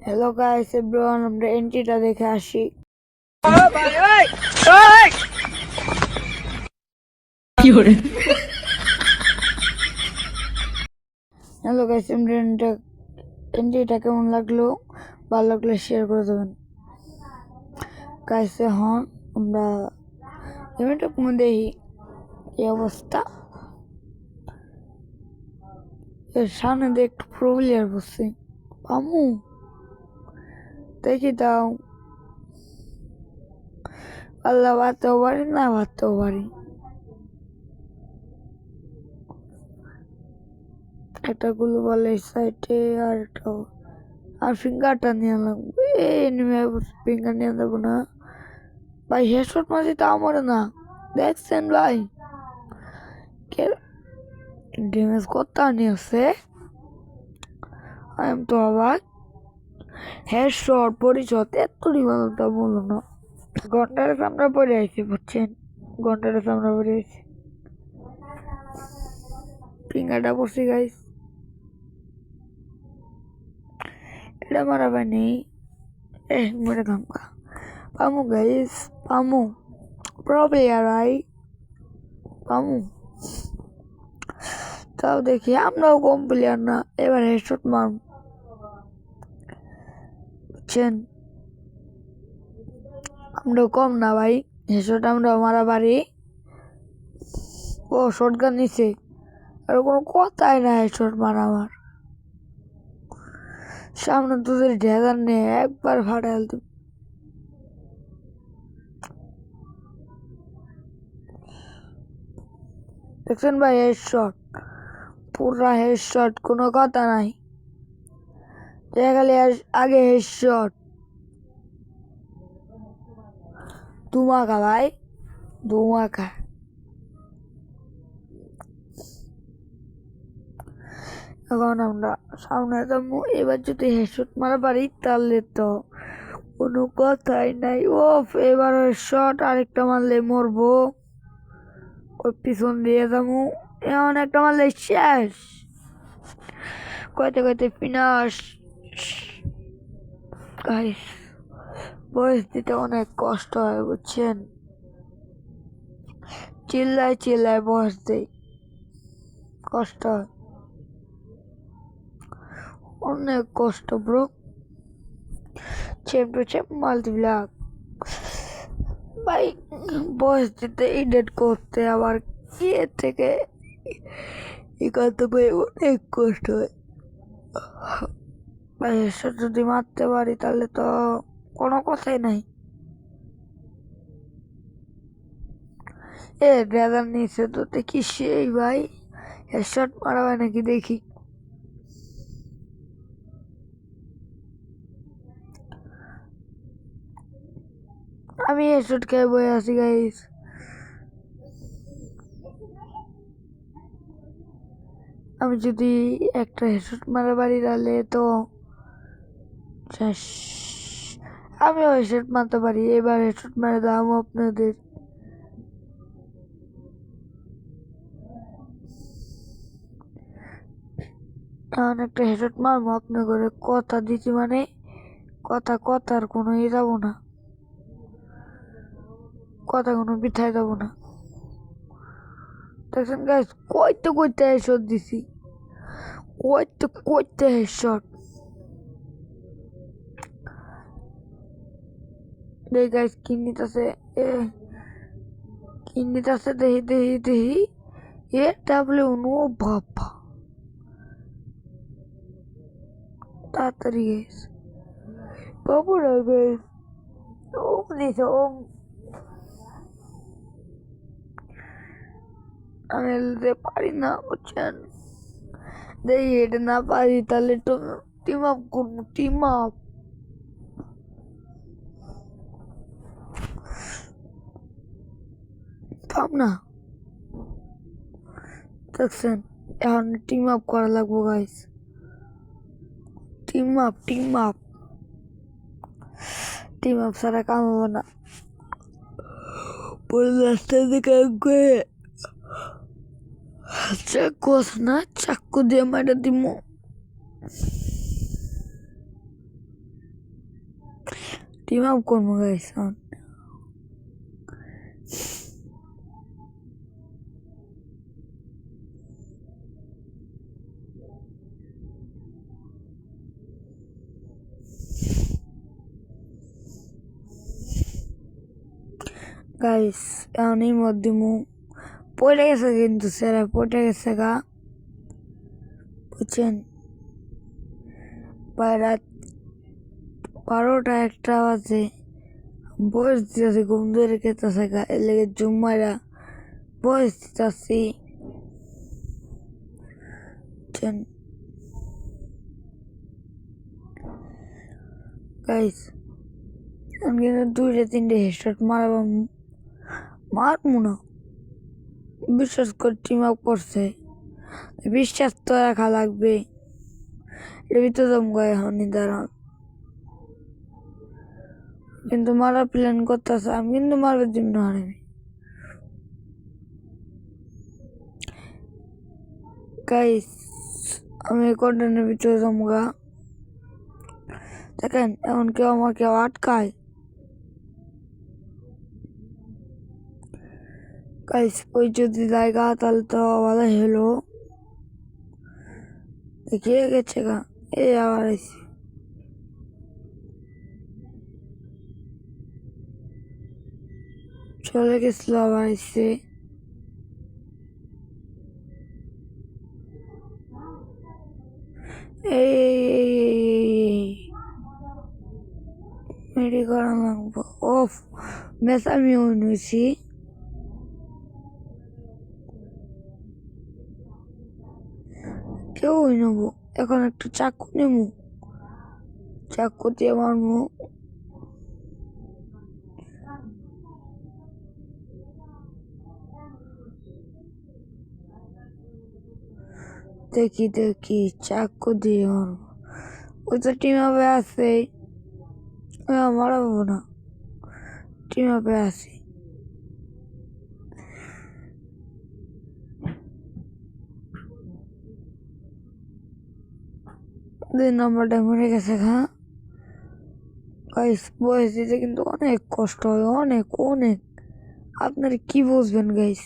Hello guys everyone, আমরা এন্ট্রিটা দেখে আসি। হ্যালো গাইস, আমরা এন্ট্রিটা কেমন লাগলো? ভালো লাগলে শেয়ার করে দেবেন গাইস। এখন আমরা গেমটা কমে দেখি এই অবস্থা। এর সামনে দিয়ে একটু প্রো প্লেয়ার বসছে, পামু দেখি দাও। আল্লাহ বাঁধতেও পারি না বাঁধতেও পারি। একটা গুলো বলে সাইডে আর একটা আর ফিঙ্গারটা নিয়ে লাগবে। ফিঙ্গার নিয়ে দেবো না ভাই, হেডশট মাঝে তাও মরে না। দেখছেন ভাই ড্যামেজ কত নিয়েছে, আমি তো অবাক। হেডশট পরিশট এত রিমালটা বলো না। ঘন্টারে আমরা পরে আইছি, বুঝছেন, ঘন্টারে আমরা পরে আইছি। ফিঙ্গারটা পড়ছি গাইস, এটা মারা পাইনি। মেরে ধামকা পামু গাইস, পামু প্রো প্লেয়ার ভাই, পামু। তাও দেখি আমরাও কম প্লেয়ার না, এবার হেডশট মারব, বুঝছেন, আমরাও কম না ভাই। হেডশট আমরাও মারা পারি। ও শটগান নিছে, আর কোনো কথাই না হেডশট মারা। আমার সামনে তোদের ঢেগার নেই, একবার ফাটাল তুমি। দেখছেন ভাই, হেডশট, পুরা হেডশট, কোনো কথা নাই। দেখালে আগে হেডশট ধুমাকা ভাই, ধুমাকা। এখন আমরা সামনে যাবো, এবার যদি হেডশট মারা পারি তাহলে তো কোনো কথাই নাই। ও এবার শট আরেকটা মারলে মরবো, ওই পিছন দিয়ে যাবো। এমন একটা মারলে শেষ, কইতে কইতে ফিনাশ। গাইস বয়স দিতে অনেক কষ্ট হয়, বুঝছেন, চিল্লায় চিল্লায় বয়স দেই, কষ্ট হয়, অনেক কষ্ট ব্রো। চ্যাম্প টু চ্যাম্প মাল্টিপ্লাক ভাই, বয়স দিতে এডিট করতে আবার কি এর থেকে ই করতে পারি, অনেক কষ্ট হয় ভাই। হেডশট যদি মারতে পারি তাহলে তো কোনো কথাই নাই। ড্রাগন নিচে তো দেখি সেই ভাই, হেডশট মারা হয় নাকি দেখি। আমি হেডশট খেয়ে বয়ে আছি গাইস। আমি যদি একটা হেডশট মারা পারি তাহলে তো শেষ। আমিও হেডশট মারতে পারি, এবার হেডশট মারে দাম আপনাদের। এখন একটা হেডশট মারবো আপনার করে, কথা দিচ্ছি, মানে কথার কোনো যাবো না, কথা কোনো বিথায় যাবো না। দেখছেন গাইস, কইতে হেডশট দিছি, কইতে হেডশট। দেখ গাইস কি নিতেছে, দেখি এ ডাব্লিউ নো বাবা, তাড়াতাড়ি গাইস, বাবু না গাইস, ওম দিছে ওম। আমি এলতে পারি না, বুঝছেন, দেখি এটা না পারি তাহলে তো টিম আপ করবো, টিম আপ। থাম না, দেখছেন, এখন টিম আপ করা লাগবো গাইস, টিম আপ ছাড়া কাম হবে না। পরে রাস্তার দিকে গিয়ে চাকু দিয়ে মারা দিব। টিম আপ করবো গাইস। গাইস এখন এই মধ্যে পড়ে গেছে কিন্তু স্যার পড়ে গেছে গা, বুঝছেন? প্রায় রাত 12টা 1টা বাজে, বয়স দিতেছি ঘুম ধরে খেতেছে গা, এর লেগে জুম মারা বয়স দিতেছি, বুঝছেন গাইস? কিন্তু 2-3 হেডশট মারবো না, বিশ্বাস করে টিম আপ করছে, বিশ্বাস তো রাখা লাগবে। এর ভিতরে জমগায় এখন দাঁড়ান, কিন্তু মারার প্ল্যান করতেছে, আমি কিন্তু মারবার জন্য হারামি গাইস। আমি কন্টেন্টের ভিতরে জমগা, দেখেন এখন কেউ আটকায় গাইস। ওই যদি জায়গা তাহলে তো ভালো হলো, দেখিয়ে গেছে গা, এই আবার আইসি। চলে গেছিল আবার আইসে, মেডি করা লাগবো। অফ ম্যাচ আমি হয়েছি, কেউ নেবো এখন, একটা চাকু নেবো, চাকু দিয়ে মারবো। দেখি চাকু দিয়ে মারবো, ওই তো টিম আপে আছে, মারাবো না, টিম আপে আছে। 2 নম্বরটা মরে গেছে গা গাইস। বয়স দিতে কিন্তু অনেক কষ্ট হয়, অনেক অনেক, আপনারা কি বুঝবেন গাইস?